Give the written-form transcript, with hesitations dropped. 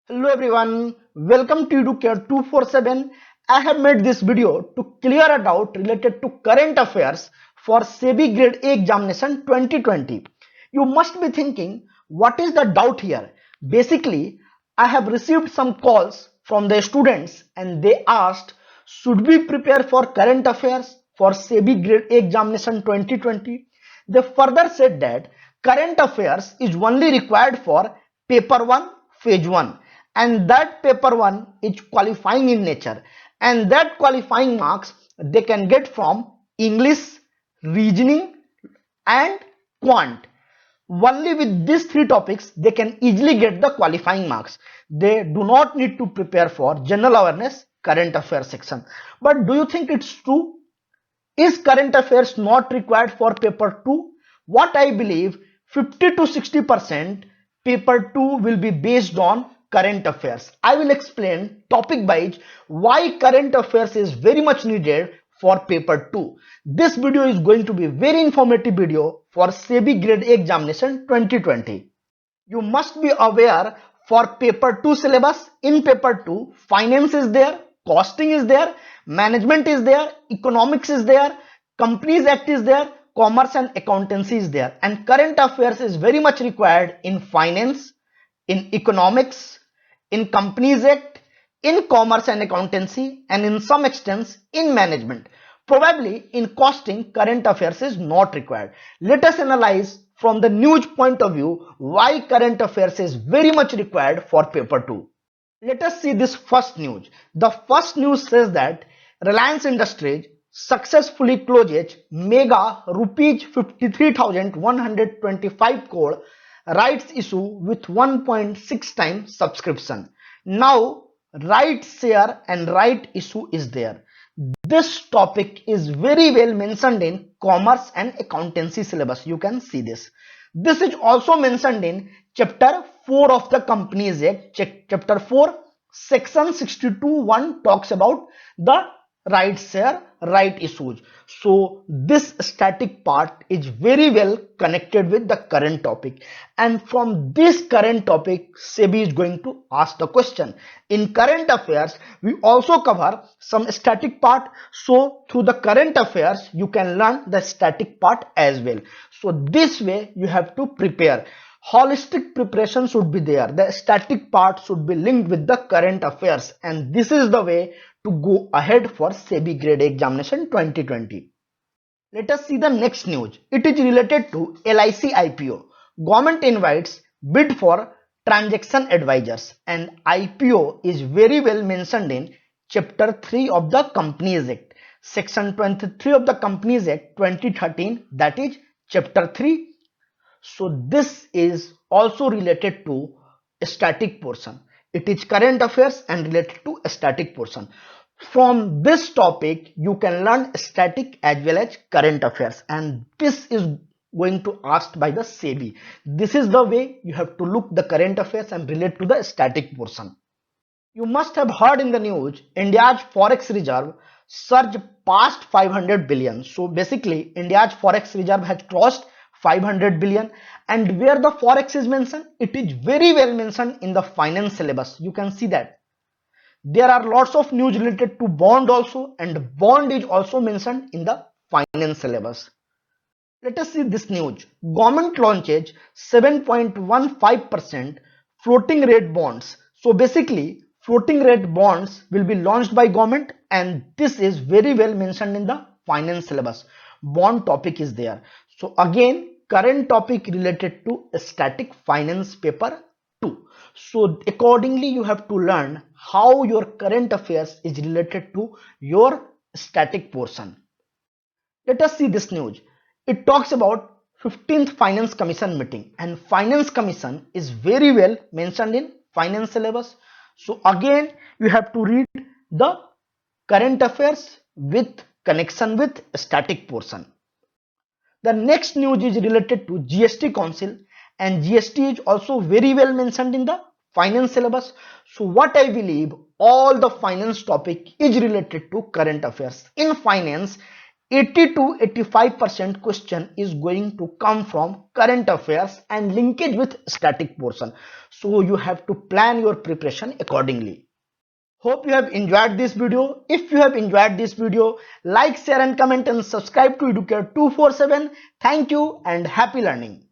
Hello everyone, welcome to EduCare 247. I have made this video to clear a doubt related to current affairs for SEBI Grade A examination 2020. You must be thinking, what is the doubt here? Basically, I have received some calls from the students and they asked, should we prepare for current affairs for SEBI Grade A examination 2020? They further said that current affairs is only required for paper 1, phase 1, and that paper 1 is qualifying in nature, and that qualifying marks they can get from English, reasoning and quant. Only with these three topics they can easily get the qualifying marks. They do not need to prepare for general awareness current affairs section. But do you think it's true? Is current affairs not required for paper 2? What I believe, 50 to 60% paper 2 will be based on current affairs. I will explain topic wise why current affairs is very much needed for paper 2. This video is going to be very informative video for SEBI Grade A examination 2020. You must be aware, for paper 2 syllabus, in paper 2 finance is there, costing is there, management is there, economics is there, companies act is there, commerce and accountancy is there, and current affairs is very much required in finance, in economics, in companies act, in commerce and accountancy, and in some extent in management. Probably in costing current affairs is not required. Let us analyze from the news point of view why current affairs is very much required for paper 2. Let us see this first news. The first news says that Reliance Industries successfully closes mega rupees 53,125 crore rights issue with 1.6 times subscription. Now right share and right issue is there. This topic is very well mentioned in commerce and accountancy syllabus. You can see this. This is also mentioned in chapter 4 of the Companies Act. Chapter 4 section 62(1) talks about the right share, right issues. So this static part is very well connected with the current topic, and from this current topic SEBI is going to ask the question. In current affairs we also cover some static part, so through the current affairs you can learn the static part as well. So this way you have to prepare. Holistic preparation should be there. The static part should be linked with the current affairs, and this is the way to go ahead for SEBI Grade A examination 2020. Let us see the next news. It is related to LIC IPO. Government invites bid for transaction advisors, and IPO is very well mentioned in chapter 3 of the Companies Act, section 23 of the Companies Act 2013, that is chapter 3. So this is also related to a static portion. It is current affairs and related to a static portion. From this topic you can learn static as well as current affairs, and this is going to asked by the SEBI. This is the way you have to look the current affairs and relate to the static portion. You must have heard in the news, India's forex reserve surged past 500 billion. So basically India's forex reserve has crossed 500 billion, and where the forex is mentioned, it is very well mentioned in the finance syllabus. You can see that there are lots of news related to bond also, and bond is also mentioned in the finance syllabus. Let us see this news. Government launches 7.15% floating rate bonds. So basically floating rate bonds will be launched by government, and this is very well mentioned in the finance syllabus. Bond topic is there. So again current topic related to static finance paper 2. So accordingly you have to learn how your current affairs is related to your static portion. Let us see this news. It talks about 15th Finance Commission meeting, and Finance Commission is very well mentioned in finance syllabus. So again you have to read the current affairs with connection with static portion. The next news is related to GST Council, and GST is also very well mentioned in the finance syllabus. So what I believe, all the finance topic is related to current affairs. In finance, 80 to 85% question is going to come from current affairs and linkage with static portion. So you have to plan your preparation accordingly. Hope you have enjoyed this video. If you have enjoyed this video, like, share and comment and subscribe to Educare 247. Thank you and happy learning.